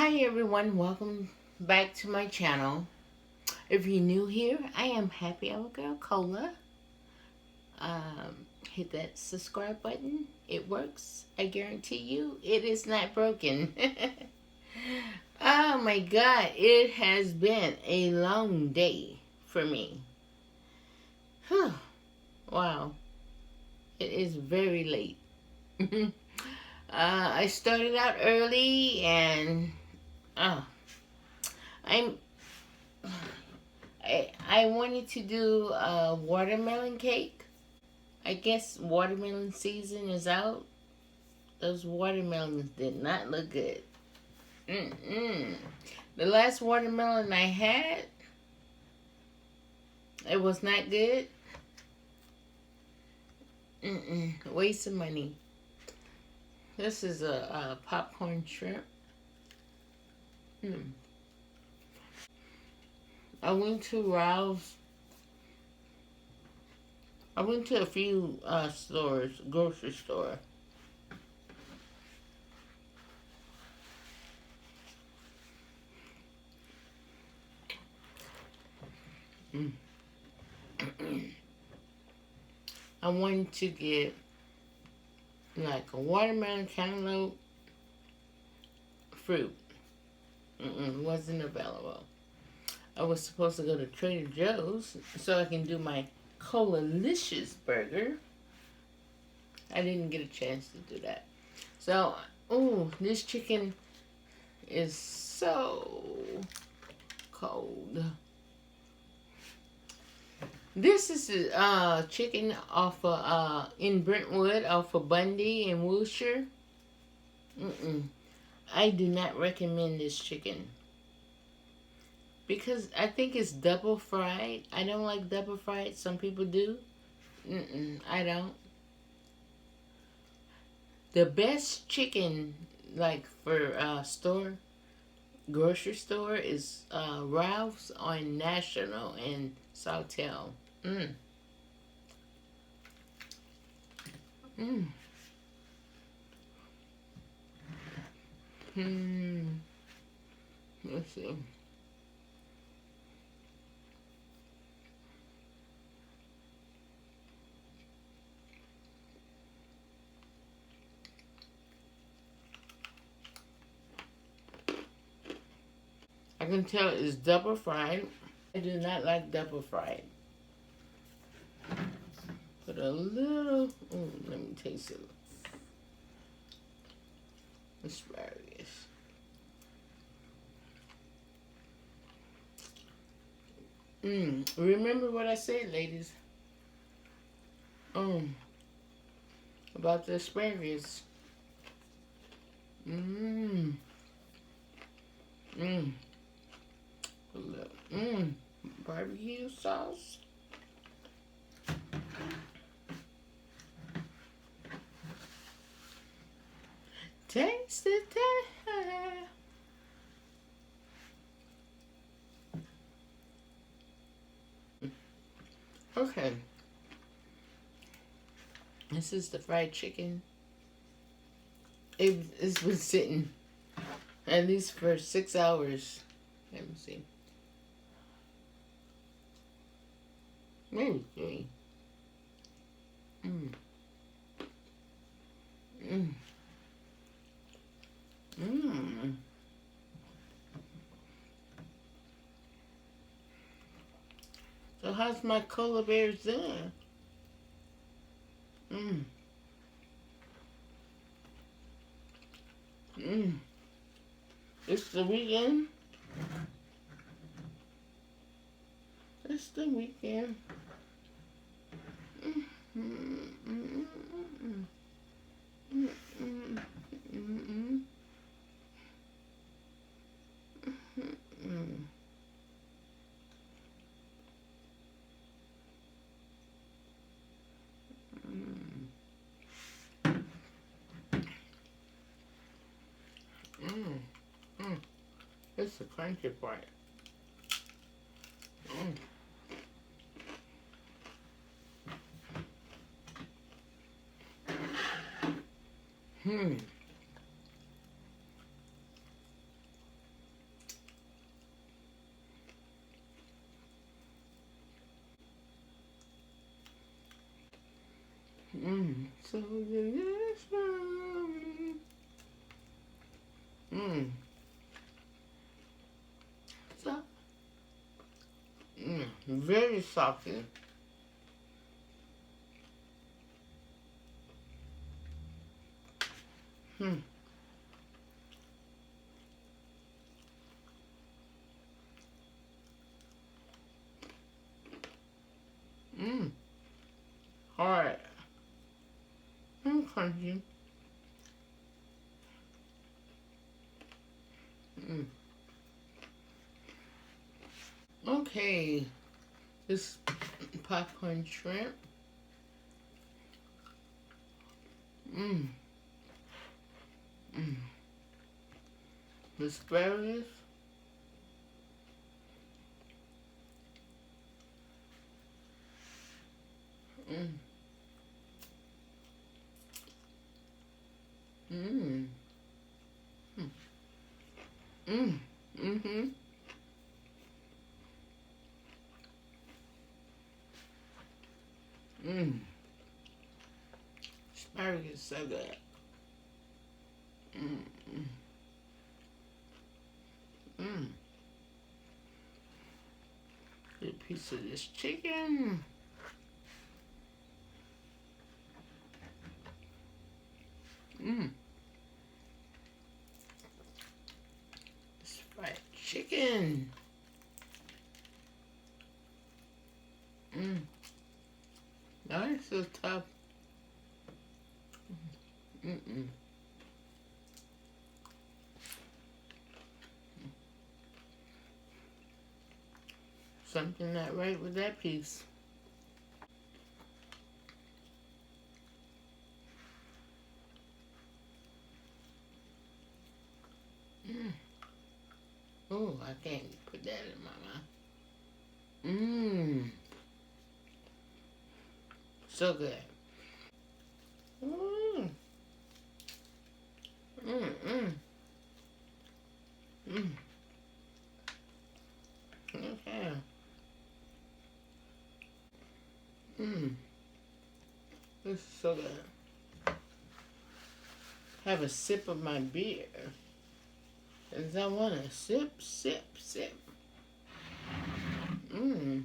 Hi everyone, welcome back to my channel. If you're new here, I am Happy Hour Girl Kola. Hit that subscribe button. It works. I guarantee you it is not broken. Oh my god, it has been a long day for me. Whew. Wow, it is very late. I started out early and oh, I'm I wanted to do a watermelon cake. I guess watermelon season is out. Those watermelons did not look good. Mm-mm. The last watermelon I had, it was not good. Mm-mm. Waste of money. This is a popcorn shrimp. Mm. I went to Ralph's. I went to a few stores, grocery store. Mm. I wanted to get like a watermelon cantaloupe fruit. Wasn't available. I was supposed to go to Trader Joe's so I can do my Cola-licious burger. I didn't get a chance to do that. So, ooh, this chicken is so cold. This is chicken off of in Brentwood, off of Bundy and Wilshire. I do not recommend this chicken because I think it's double fried. I don't like double fried. Some people do. I don't. The best chicken, like for grocery store, is Ralph's on National and Sawtell. Mm. Mm. Hmm. Let's see. I can tell it's double fried. I do not like double fried. Put a little. Let me taste it. Asparagus. Remember what I said, ladies. About the asparagus. Mmm. Mmm. Mmm. Barbecue sauce. Taste it. Okay. This is the fried chicken. It's been sitting at least for 6 hours. Let me see. Maybe 3. Mmm. Mmm. Mmm. So how's my Cola Bears doing? Mmm. Mmm. It's the weekend. It's the weekend. It's the crunchy part. So delicious. Mmm. So, very salty. Hmm. Mmm. Hard. Crunchy. Mm. Okay. This popcorn shrimp. Mmm. Mmm. The asparagus. Mmm. Mmm. Mmm. Mm-hmm. Mmm. Asparagus so good. Mmm. Mmm. Get a piece of this chicken. Mmm. This fried chicken. Mmm. That is so tough. Mm-mm. Something not right with that piece. Mm. Oh, I can't put that in my mouth. Mmm. So good. Mmm. Mmm. Mmm. Mmm. Okay. Mmm. This is so good. Have a sip of my beer. As I want to sip, sip, sip. Mmm.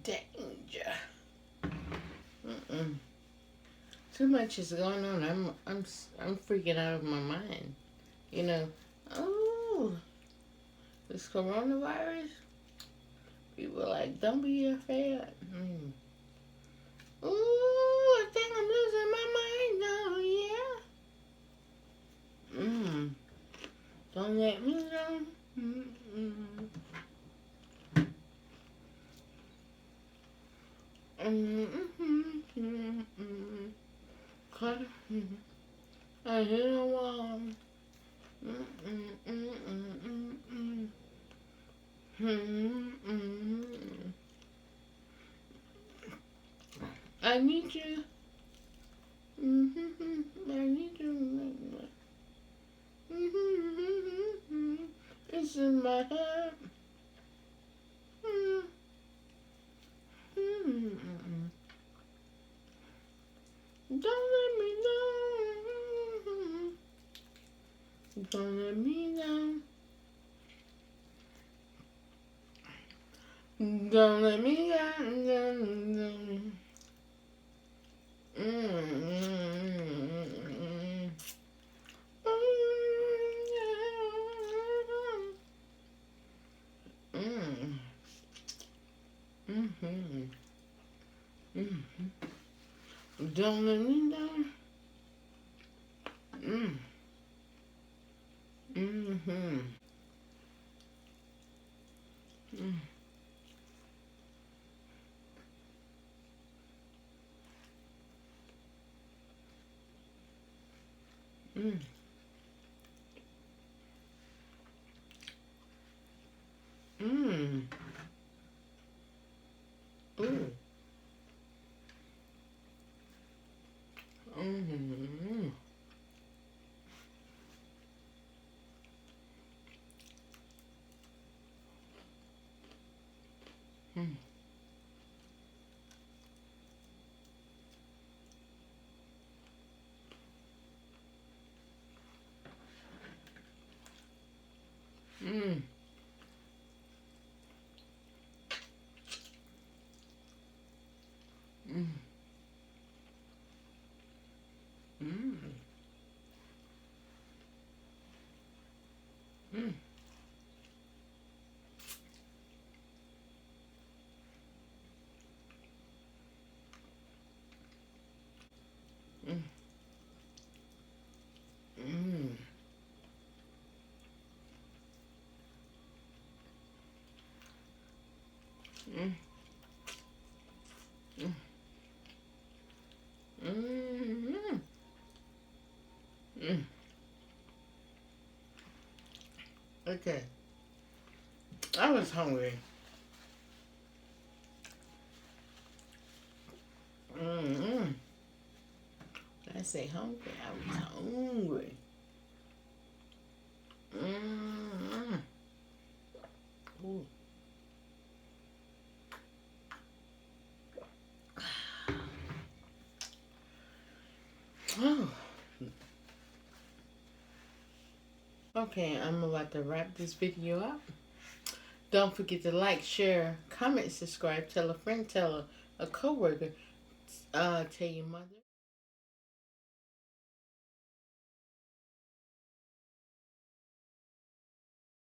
Danger. Mm-mm. Too much is going on. I'm freaking out of my mind. You know. Oh, this coronavirus. People are like, don't be afraid. Mm. Ooh, I think I'm losing my mind now. Yeah. Mm. Don't let me down. Mm-mm. Mm-hmm. Cut. I hit a wall. Mm-mm. I need you. I need you. It's in my head. Don't let me down. Don't let me down. Don't let me down. Down. Don't let me down. Mm. Mm-hmm. Mm. Mm. Mm. Ooh. Mm-hmm. Mm. Mm. Mm. Mm. Okay. I was hungry. Mm-hmm. I say hungry. I was hungry. Mm-hmm. Ooh. Oh. Okay, I'm about to wrap this video up. Don't forget to like, share, comment, subscribe, tell a friend, tell a coworker, tell your mother.